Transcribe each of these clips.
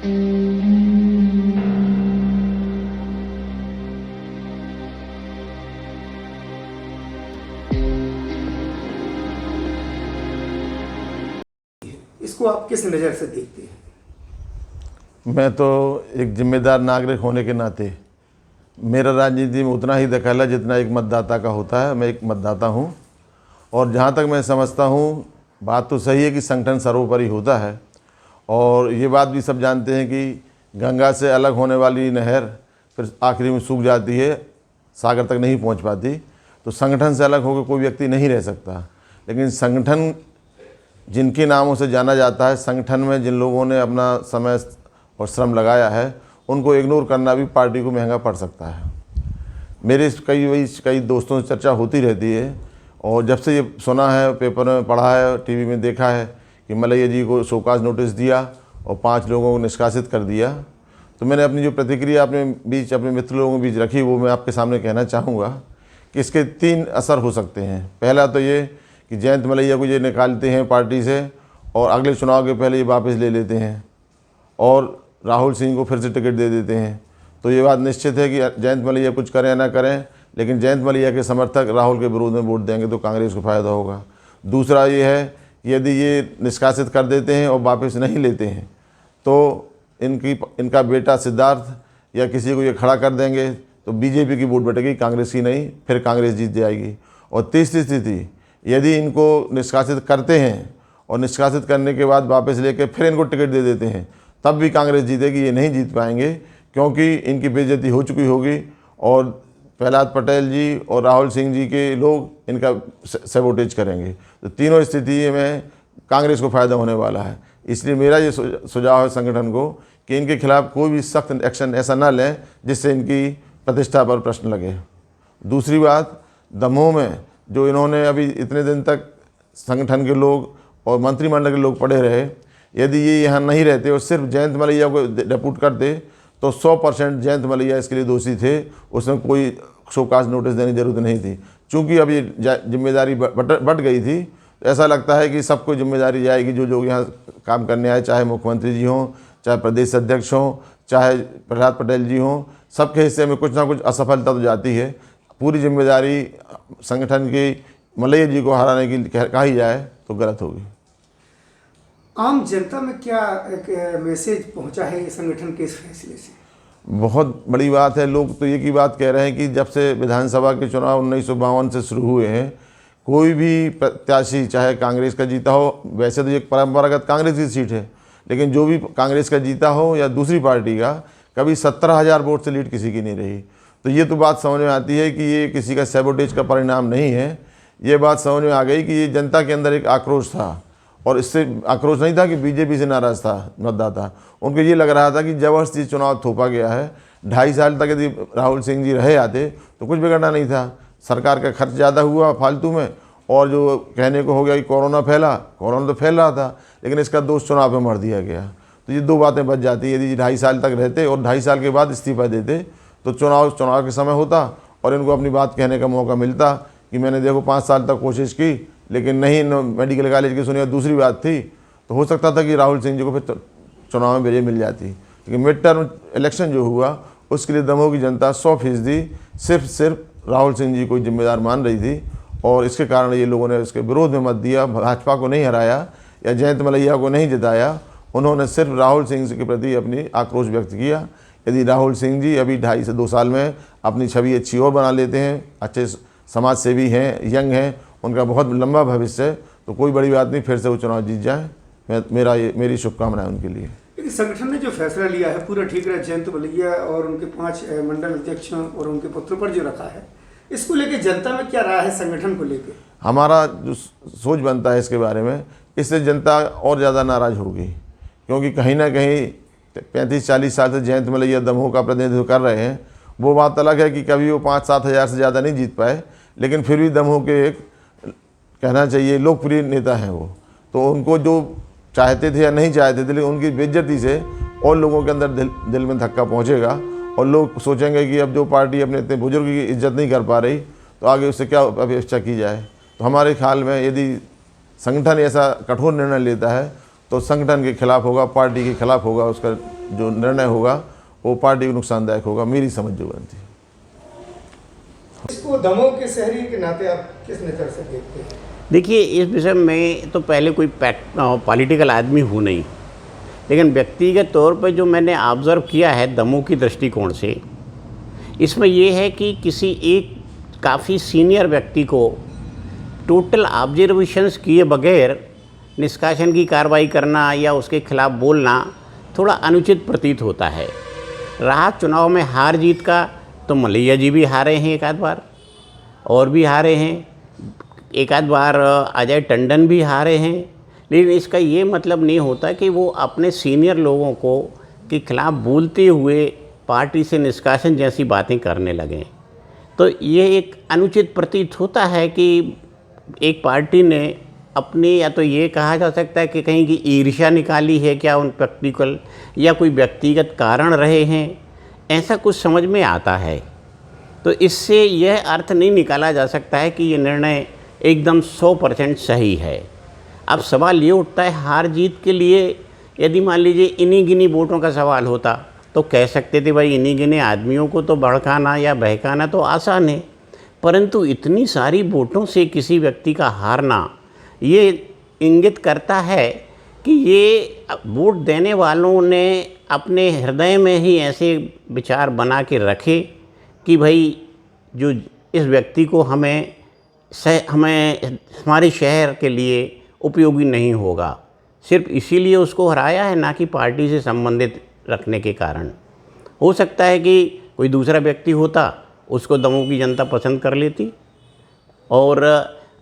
इसको आप किस नज़र से देखते हैं? मैं तो एक जिम्मेदार नागरिक होने के नाते मेरा राजनीति में उतना ही दखल है जितना एक मतदाता का होता है। मैं एक मतदाता हूँ और जहाँ तक मैं समझता हूँ बात तो सही है कि संगठन सर्वोपरि होता है, और ये बात भी सब जानते हैं कि गंगा से अलग होने वाली नहर फिर आखिरी में सूख जाती है, सागर तक नहीं पहुँच पाती। तो संगठन से अलग होकर कोई व्यक्ति नहीं रह सकता, लेकिन संगठन जिनके नामों से जाना जाता है, संगठन में जिन लोगों ने अपना समय और श्रम लगाया है, उनको इग्नोर करना भी पार्टी को महंगा पड़ सकता है। मेरे कई दोस्तों से चर्चा होती रहती है, और जब से ये सुना है, पेपर में पढ़ा है, टीवी में देखा है कि मलैया जी को शोकाज नोटिस दिया और 5 लोगों को निष्कासित कर दिया, तो मैंने अपनी जो प्रतिक्रिया अपने मित्र लोगों के बीच रखी वो मैं आपके सामने कहना चाहूँगा कि इसके 3 असर हो सकते हैं। पहला तो ये कि जयंत मलैया को ये निकालते हैं पार्टी से और अगले चुनाव के पहले ये वापस ले लेते हैं और राहुल सिंह को फिर से टिकट दे देते हैं। तो ये बात निश्चित है कि जयंत मलैया कुछ करें या ना करें, लेकिन जयंत मलैया के समर्थक राहुल के विरोध में वोट देंगे तो कांग्रेस को फ़ायदा होगा। दूसरा ये है कि यदि ये निष्कासित कर देते हैं और वापस नहीं लेते हैं तो इनका बेटा सिद्धार्थ या किसी को ये खड़ा कर देंगे तो बीजेपी की वोट बटेगी, कांग्रेस की नहीं, फिर कांग्रेस जीत जाएगी। और तीसरी स्थिति, यदि इनको निष्कासित करते हैं और निष्कासित करने के बाद वापस लेकर फिर इनको टिकट दे देते हैं तब भी कांग्रेस जीतेगी। ये नहीं जीत पाएंगे क्योंकि इनकी बेइज्जती हो चुकी होगी और प्रहलाद पटेल जी और राहुल सिंह जी के लोग इनका सैबोटेज करेंगे। तो तीनों स्थिति में कांग्रेस को फ़ायदा होने वाला है। इसलिए मेरा ये सुझाव है संगठन को कि इनके खिलाफ कोई भी सख्त एक्शन ऐसा ना लें जिससे इनकी प्रतिष्ठा पर प्रश्न लगे। दूसरी बात, दमोह में जो इन्होंने अभी इतने दिन तक संगठन के लोग और मंत्रिमंडल के लोग पड़े रहे, यदि ये यहाँ नहीं रहते और सिर्फ जयंत मलैया को डिप्यूट करते तो 100% जयंत मलैया इसके लिए दोषी थे, उसमें कोई शोकाज नोटिस देने की जरूरत नहीं थी। चूँकि अब ये जिम्मेदारी बट गई थी तो ऐसा लगता है कि सबको जिम्मेदारी जाएगी जो लोग यहाँ काम करने आए, चाहे मुख्यमंत्री जी हों, चाहे प्रदेश अध्यक्ष हों, चाहे प्रहलाद पटेल जी हों, सबके हिस्से में कुछ ना कुछ असफलता तो जाती है। पूरी जिम्मेदारी संगठन की मलैया जी को हराने की कही जाए तो गलत होगी। आम जनता में क्या एक मैसेज पहुंचा है संगठन के इस फैसले से? बहुत बड़ी बात है। लोग तो ये की बात कह रहे हैं कि जब से विधानसभा के चुनाव 1952 से शुरू हुए हैं, कोई भी प्रत्याशी चाहे कांग्रेस का जीता हो, वैसे तो ये परंपरागत कांग्रेस की सीट है, लेकिन जो भी कांग्रेस का जीता हो या दूसरी पार्टी का, कभी 17,000 वोट से लीड किसी की नहीं रही। तो ये तो बात समझ में आती है कि ये किसी का सैबोटेज का परिणाम नहीं है। ये बात समझ में आ गई कि ये जनता के अंदर एक आक्रोश था, और इससे आक्रोश नहीं था कि बीजेपी से नाराज़ था मतदाता, उनको ये लग रहा था कि जबरदस्ती चुनाव थोपा गया है। 2.5 साल तक यदि राहुल सिंह जी रहे आते तो कुछ बिगड़ना नहीं था। सरकार का खर्च ज़्यादा हुआ फालतू में, और जो कहने को हो गया कि कोरोना तो फैल रहा था, लेकिन इसका दोष चुनाव में मर दिया गया। तो ये 2 बातें बच जाती। यदि 2.5 साल तक रहते और 2.5 साल के बाद इस्तीफा देते तो चुनाव के समय होता और इनको अपनी बात कहने का मौका मिलता कि मैंने देखो 5 साल तक कोशिश की लेकिन नहीं मेडिकल कॉलेज की सुनी, और दूसरी बात थी तो हो सकता था कि राहुल सिंह जी को फिर चुनाव में विजय मिल जाती। लेकिन मिड टर्म इलेक्शन जो हुआ उसके लिए दमोह की जनता 100% सिर्फ राहुल सिंह जी को जिम्मेदार मान रही थी, और इसके कारण ये लोगों ने उसके विरोध में मत दिया। भाजपा को नहीं हराया या जयंत मलैया को नहीं जिताया, उन्होंने सिर्फ राहुल सिंह के प्रति अपनी आक्रोश व्यक्त किया। यदि राहुल सिंह जी अभी 2.5 से 2 साल में अपनी छवि अच्छी और बना लेते हैं, अच्छे समाज सेवी हैं, यंग हैं, उनका बहुत लंबा भविष्य है, तो कोई बड़ी बात नहीं, फिर से वो चुनाव जीत जाए। मेरी शुभकामनाएं उनके लिए। लेकिन संगठन ने जो फैसला लिया है पूरा ठीक रहा। जयंत मलैया और उनके 5 मंडल अध्यक्षों और उनके पुत्रों पर जो रखा है, इसको लेके जनता में क्या राय है संगठन को लेके? हमारा जो सोच बनता है इसके बारे में, इससे जनता और ज़्यादा नाराज़ होगी, क्योंकि कहीं ना कहीं 35-40 साल से जयंत मलैया दमोह का प्रतिनिधित्व कर रहे हैं। वो बात अलग है कि कभी वो 5-7 हज़ार से ज़्यादा नहीं जीत पाए, लेकिन फिर भी दमोह के एक कहना चाहिए लोकप्रिय नेता हैं वो। तो उनको जो चाहते थे या नहीं चाहते थे, लेकिन उनकी बेइज्जती से और लोगों के अंदर दिल में धक्का पहुंचेगा, और लोग सोचेंगे कि अब जो पार्टी अपने इतने बुजुर्ग की इज्जत नहीं कर पा रही तो आगे उससे क्या अपेक्षा की जाए। तो हमारे ख्याल में यदि संगठन ऐसा कठोर निर्णय लेता है तो संगठन के खिलाफ होगा, पार्टी के खिलाफ होगा उसका जो निर्णय होगा वो पार्टी को नुकसानदायक होगा, मेरी समझ जो बनती है। इसको दमोह के शहरी के नाते आप किस नज़र से देखते हैं? देखिए, इस विषय में तो पहले कोई पॉलिटिकल आदमी हूँ नहीं, लेकिन व्यक्तिगत तौर पर जो मैंने ऑब्ज़र्व किया है दमोह की दृष्टिकोण से, इसमें ये है कि किसी एक काफ़ी सीनियर व्यक्ति को टोटल ऑब्जर्वेशंस किए बगैर निष्कासन की कार्रवाई करना या उसके खिलाफ बोलना थोड़ा अनुचित प्रतीत होता है। रहा चुनाव में हार जीत का, तो मलैया जी भी हारे हैं एक आध बार, और भी हारे हैं, एक आध बार अजय टंडन भी हारे हैं, लेकिन इसका ये मतलब नहीं होता कि वो अपने सीनियर लोगों को के खिलाफ बोलते हुए पार्टी से निष्कासन जैसी बातें करने लगें। तो ये एक अनुचित प्रतीत होता है कि एक पार्टी ने अपनी, या तो ये कहा जा सकता है कि कहीं की ईर्ष्या निकाली है क्या उन प्रैक्टिकल, या कोई व्यक्तिगत कारण रहे हैं, ऐसा कुछ समझ में आता है। तो इससे यह अर्थ नहीं निकाला जा सकता है कि ये निर्णय एकदम 100% सही है। अब सवाल ये उठता है, हार जीत के लिए यदि मान लीजिए इन्हीं गिनी वोटों का सवाल होता तो कह सकते थे भाई इन्हीं गिने आदमियों को तो भड़काना या बहकाना तो आसान है, परंतु इतनी सारी वोटों से किसी व्यक्ति का हारना ये इंगित करता है कि ये वोट देने वालों ने अपने हृदय में ही ऐसे विचार बना के रखे कि भाई जो इस व्यक्ति को हमें हमारे शहर के लिए उपयोगी नहीं होगा, सिर्फ इसीलिए उसको हराया है, ना कि पार्टी से संबंधित रखने के कारण। हो सकता है कि कोई दूसरा व्यक्ति होता, उसको दमोह की जनता पसंद कर लेती। और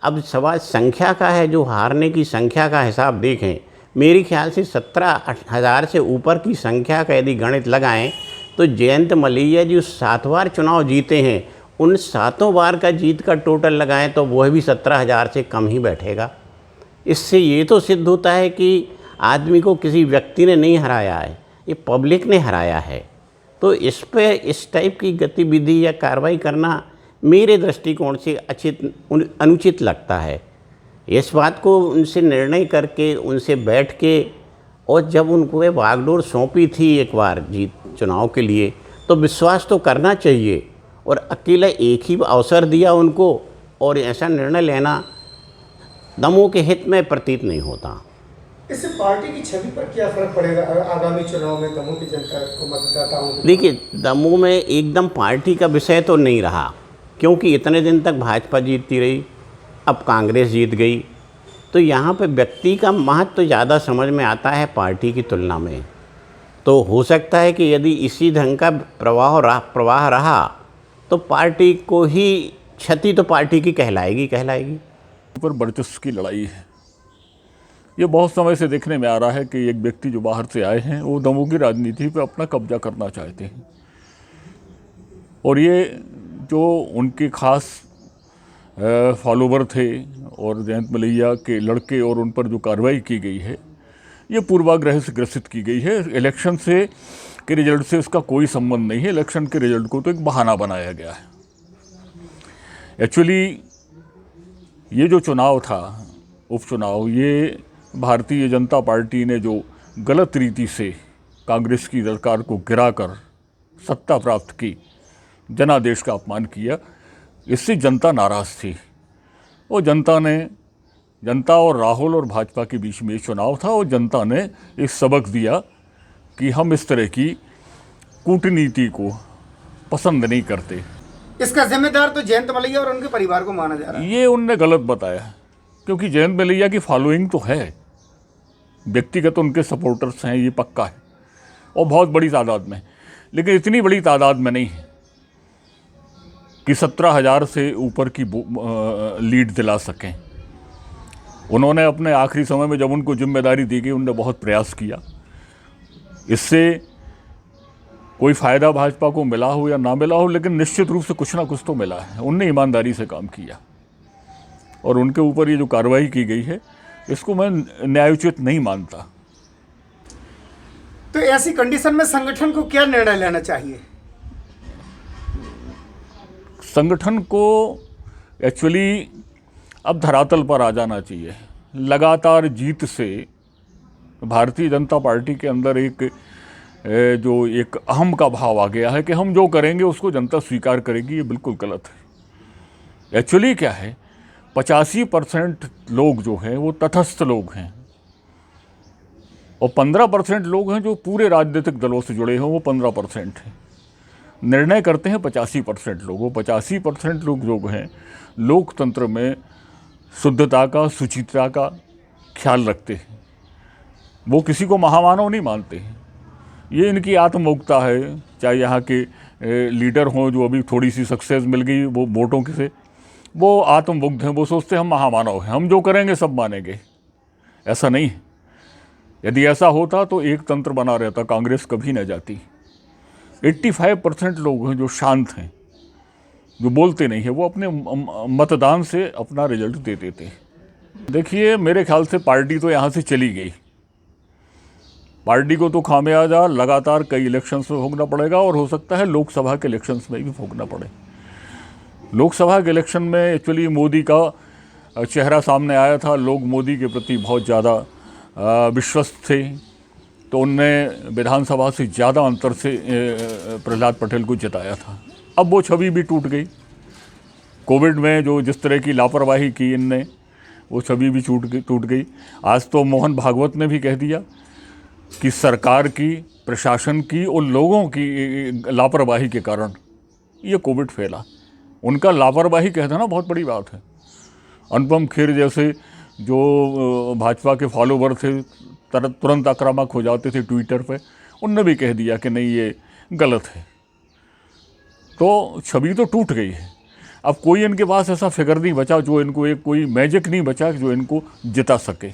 अब सवाल संख्या का है, जो हारने की संख्या का हिसाब देखें, मेरे ख्याल से 17,000 से ऊपर की संख्या का यदि गणित लगाएं तो जयंत मलैया जो 7 बार चुनाव जीते हैं, उन 7 बार का जीत का टोटल लगाएं तो वह भी 17,000 से कम ही बैठेगा। इससे ये तो सिद्ध होता है कि आदमी को किसी व्यक्ति ने नहीं हराया है, ये पब्लिक ने हराया है। तो इस पे इस टाइप की गतिविधि या कार्रवाई करना मेरे दृष्टिकोण से अनुचित लगता है। इस बात को उनसे निर्णय करके, उनसे बैठ के, और जब उनको ये बागडोर सौंपी थी एक बार जीत चुनाव के लिए, तो विश्वास तो करना चाहिए, और अकेला एक ही अवसर दिया उनको और ऐसा निर्णय लेना दमोह के हित में प्रतीत नहीं होता। इससे पार्टी की छवि पर क्या फर्क पड़ेगा आगामी चुनाव में दमोह की जनता को, मतदाताओं को? देखिए, दमोह में एकदम पार्टी का विषय तो नहीं रहा, क्योंकि इतने दिन तक भाजपा जीतती रही, अब कांग्रेस जीत गई, तो यहाँ पे व्यक्ति का महत्व तो ज़्यादा समझ में आता है पार्टी की तुलना में। तो हो सकता है कि यदि इसी ढंग का प्रवाह रहा तो पार्टी को ही क्षति तो पार्टी की कहलाएगी। पर वर्चस्व की लड़ाई है। ये बहुत समय से देखने में आ रहा है कि एक व्यक्ति जो बाहर से आए हैं वो दमोह की राजनीति पे अपना कब्जा करना चाहते हैं, और ये जो उनके खास फॉलोवर थे और जयंत मलैया के लड़के, और उन पर जो कार्रवाई की गई है ये पूर्वाग्रह से ग्रसित की गई है। इलेक्शन से के रिजल्ट से इसका कोई संबंध नहीं है। इलेक्शन के रिजल्ट को तो एक बहाना बनाया गया है। एक्चुअली ये जो चुनाव था, उपचुनाव, ये भारतीय जनता पार्टी ने जो गलत रीति से कांग्रेस की सरकार को गिराकर सत्ता प्राप्त की, जनादेश का अपमान किया, इससे जनता नाराज़ थी। और जनता और राहुल और भाजपा के बीच में चुनाव था, और जनता ने एक सबक दिया कि हम इस तरह की कूटनीति को पसंद नहीं करते। इसका जिम्मेदार तो जयंत मलैया और उनके परिवार को माना जा रहा है। ये उनने गलत बताया, क्योंकि जयंत मलैया की फॉलोइंग तो है, व्यक्तिगत उनके सपोर्टर्स हैं, ये पक्का है, और बहुत बड़ी तादाद में, लेकिन इतनी बड़ी तादाद में नहीं है कि 17,000 से ऊपर की लीड दिला सकें। उन्होंने अपने आखिरी समय में जब उनको जिम्मेदारी दी गई, उन्होंने बहुत प्रयास किया। इससे कोई फ़ायदा भाजपा को मिला हो या ना मिला हो, लेकिन निश्चित रूप से कुछ ना कुछ तो मिला है। उनने ईमानदारी से काम किया, और उनके ऊपर ये जो कार्रवाई की गई है इसको मैं न्यायोचित नहीं मानता। तो ऐसी कंडीशन में संगठन को क्या निर्णय लेना चाहिए? संगठन को एक्चुअली अब धरातल पर आ जाना चाहिए। लगातार जीत से भारतीय जनता पार्टी के अंदर एक जो एक अहम का भाव आ गया है कि हम जो करेंगे उसको जनता स्वीकार करेगी, ये बिल्कुल गलत है। एक्चुअली क्या है, 85% लोग जो हैं वो तटस्थ लोग हैं और 15% लोग हैं जो पूरे राजनीतिक दलों से जुड़े हैं, वो 15% हैं। निर्णय करते हैं 85% लोग। वो 85% लोग जो हैं लोकतंत्र में शुद्धता का, सुचिता का ख्याल रखते हैं। वो किसी को महामानव नहीं मानते हैं। ये इनकी आत्ममुक्ता है। चाहे यहाँ के लीडर हों जो अभी थोड़ी सी सक्सेस मिल गई वो वोटों के से, वो आत्ममुग्ध हैं। वो सोचते हैं हम महामानव हैं, हम जो करेंगे सब मानेंगे। ऐसा नहीं है। यदि ऐसा होता तो एक तंत्र बना रहता, कांग्रेस कभी न जाती। 85% लोग हैं जो शांत हैं, जो बोलते नहीं है, वो अपने मतदान से अपना रिजल्ट दे देते हैं। देखिए, मेरे ख्याल से पार्टी तो यहाँ से चली गई। पार्टी को तो खामियाजा लगातार कई इलेक्शंस में भोगना पड़ेगा और हो सकता है लोकसभा के इलेक्शंस में भी भोगना पड़े। लोकसभा के इलेक्शन में एक्चुअली मोदी का चेहरा सामने आया था। लोग मोदी के प्रति बहुत ज़्यादा विश्वस्त थे, तो उनने विधानसभा से ज़्यादा अंतर से प्रहलाद पटेल को जिताया था। अब वो छवि भी टूट गई। कोविड में जो जिस तरह की लापरवाही की इनने, वो छवि भी टूट गई। आज तो मोहन भागवत ने भी कह दिया कि सरकार की, प्रशासन की और लोगों की लापरवाही के कारण ये कोविड फैला। उनका लापरवाही कह देना बहुत बड़ी बात है। अनुपम खेर जैसे जो भाजपा के फॉलोवर थे, तुरंत आक्रामक हो जाते थे ट्विटर पे, उनने भी कह दिया कि नहीं ये गलत है। तो छवि तो टूट गई है। अब कोई इनके पास ऐसा फिगर नहीं बचा जो इनको, एक कोई मैजिक नहीं बचा जो इनको जिता सके।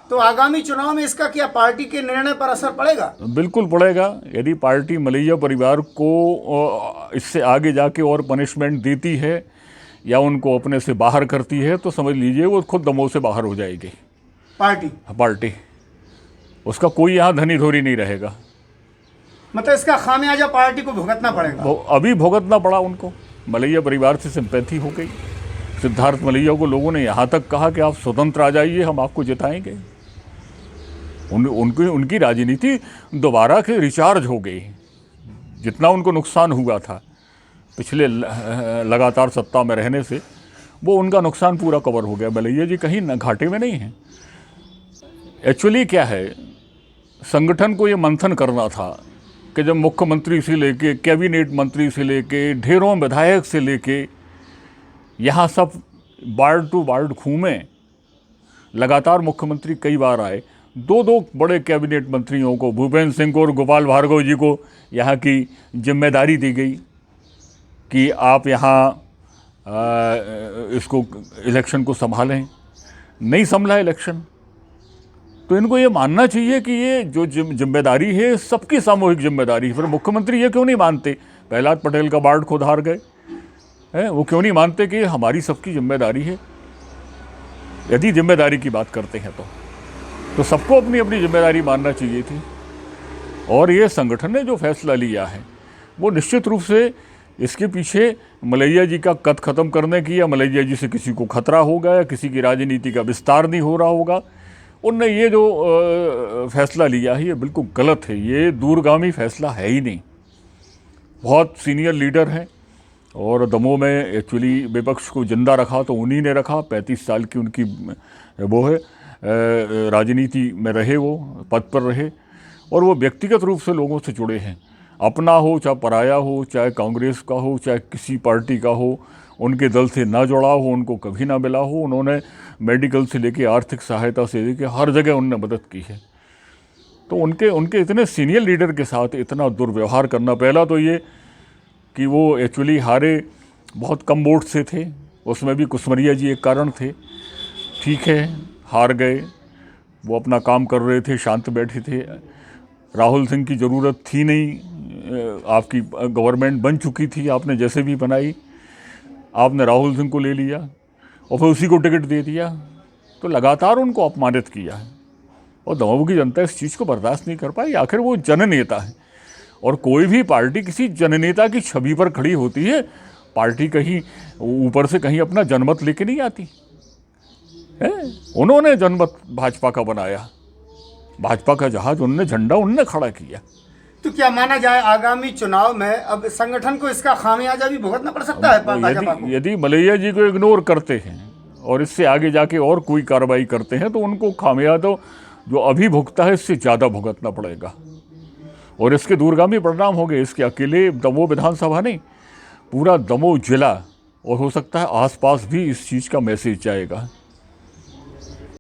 तो आगामी चुनाव में इसका क्या पार्टी के निर्णय पर असर पड़ेगा? बिल्कुल पड़ेगा। यदि पार्टी मलैया परिवार को इससे आगे जाके और पनिशमेंट देती है या उनको अपने से बाहर करती है तो समझ लीजिए वो खुद दमों से बाहर हो जाएगी पार्टी। उसका कोई यहाँ धनी धोरी नहीं रहेगा। मतलब इसका खामियाजा पार्टी को भुगतना पड़ेगा। अभी भुगतना पड़ा उनको। मलैया परिवार से सिंपैथी हो गई। सिद्धार्थ मलैया को लोगों ने यहाँ तक कहा कि आप स्वतंत्र आ जाइए, हम आपको जिताएंगे। उनकी राजनीति दोबारा के रिचार्ज हो गई। जितना उनको नुकसान हुआ था पिछले लगातार सत्ता में रहने से, वो उनका नुकसान पूरा कवर हो गया। मलैया जी कहीं घाटे में नहीं हैं। एक्चुअली क्या है, संगठन को ये मंथन करना था कि जब मुख्यमंत्री से लेके, कैबिनेट मंत्री से लेके, ढेरों विधायक से लेके यहाँ सब वार्ड टू वार्ड घूमे। लगातार मुख्यमंत्री कई बार आए। दो बड़े कैबिनेट मंत्रियों को, भूपेंद्र सिंह को और गोपाल भार्गव जी को, यहाँ की जिम्मेदारी दी गई कि आप यहाँ इसको इलेक्शन को संभालें। नहीं संभला इलेक्शन। तो इनको ये मानना चाहिए कि ये जो जिम्मेदारी है सबकी सामूहिक जिम्मेदारी है। फिर मुख्यमंत्री ये क्यों नहीं मानते? प्रहलाद पटेल का वार्ड खुद हार गए हैं, वो क्यों नहीं मानते कि हमारी सबकी जिम्मेदारी है? यदि जिम्मेदारी की बात करते हैं तो सबको अपनी अपनी जिम्मेदारी मानना चाहिए थी। और ये संगठन ने जो फैसला लिया है वो निश्चित रूप से इसके पीछे मलैया जी का कद खत्म करने की, या मलैया जी से किसी को खतरा होगा, या किसी की राजनीति का विस्तार नहीं हो रहा होगा, उनने ये जो फैसला लिया है ये बिल्कुल गलत है। ये दूरगामी फैसला है ही नहीं। बहुत सीनियर लीडर हैं और दमोह में एक्चुअली विपक्ष को जिंदा रखा तो उन्हीं ने रखा। 35 साल की उनकी वो है, राजनीति में रहे, वो पद पर रहे और वो व्यक्तिगत रूप से लोगों से जुड़े हैं। अपना हो चाहे पराया हो, चाहे कांग्रेस का हो चाहे किसी पार्टी का हो, उनके दल से ना जुड़ा हो, उनको कभी ना मिला हो। उन्होंने मेडिकल से लेके आर्थिक सहायता से लेके हर जगह उन्होंने मदद की है। तो उनके इतने सीनियर लीडर के साथ इतना दुर्व्यवहार करना, पहला तो ये कि वो एक्चुअली हारे बहुत कम वोट से थे, उसमें भी कुशमरिया जी एक कारण थे। ठीक है, हार गए, वो अपना काम कर रहे थे, शांत बैठे थे। राहुल सिंह की ज़रूरत थी नहीं, आपकी गवर्नमेंट बन चुकी थी, आपने जैसे भी बनाई, आपने राहुल सिंह को ले लिया और फिर उसी को टिकट दे दिया। तो लगातार उनको अपमानित किया है और दमोह की जनता इस चीज़ को बर्दाश्त नहीं कर पाई। आखिर वो जननेता है और कोई भी पार्टी किसी जननेता की छवि पर खड़ी होती है। पार्टी कहीं ऊपर से कहीं अपना जनमत लेके नहीं आती है। उन्होंने जनमत भाजपा का बनाया, भाजपा का जहाज उनने, झंडा उनने खड़ा किया। तो क्या माना जाए आगामी चुनाव में अब संगठन को इसका खामियाजा भी भुगतना पड़ सकता है भाजपा को? यदि मलैया जी को इग्नोर करते हैं और इससे आगे जाके और कोई कार्रवाई करते हैं तो उनको खामियाजा जो अभी भुगता है इससे ज़्यादा भुगतना पड़ेगा और इसके दूरगामी परिणाम होंगे। इसके अकेले दमोह विधानसभा नहीं, पूरा दमोह जिला और हो सकता है आसपास भी इस चीज़ का मैसेज जाएगा।